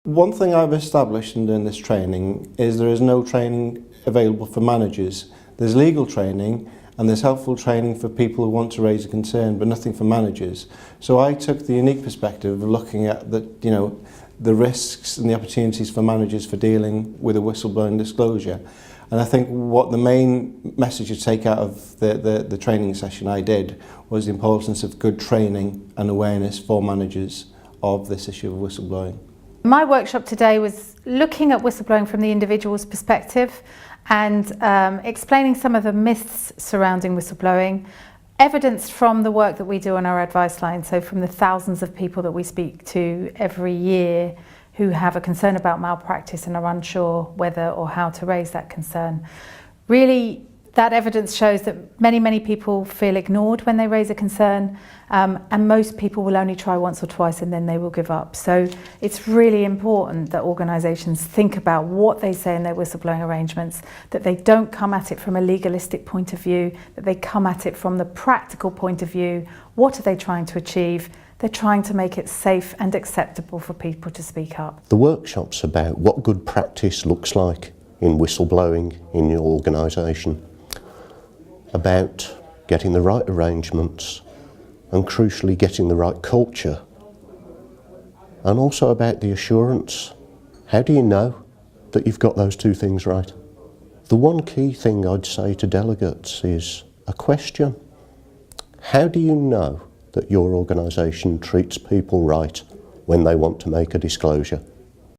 One thing I've established in doing this training is there is no training available for managers. There's legal training and there's helpful training for people who want to raise a concern, but nothing for managers. So I took the unique perspective of looking at the risks and the opportunities for managers for dealing with a whistleblowing disclosure. And I think what the main message to take out of the training session I did was the importance of good training and awareness for managers of this issue of whistleblowing. My workshop today was looking at whistleblowing from the individual's perspective and explaining some of the myths surrounding whistleblowing, evidence from the work that we do on our advice line, so from the thousands of people that we speak to every year who have a concern about malpractice and are unsure whether or how to raise that concern. Really, that evidence shows that many people feel ignored when they raise a concern, and most people will only try once or twice and then they will give up. So it's really important that organisations think about what they say in their whistleblowing arrangements, that they don't come at it from a legalistic point of view, that they come at it from the practical point of view. What are they trying to achieve? They're trying to make it safe and acceptable for people to speak up. The workshop's about what good practice looks like in whistleblowing in your organisation, about getting the right arrangements and crucially getting the right culture, and also about the assurance. How do you know that you've got those two things right? The one key thing I'd say to delegates is a question. How do you know that your organisation treats people right when they want to make a disclosure?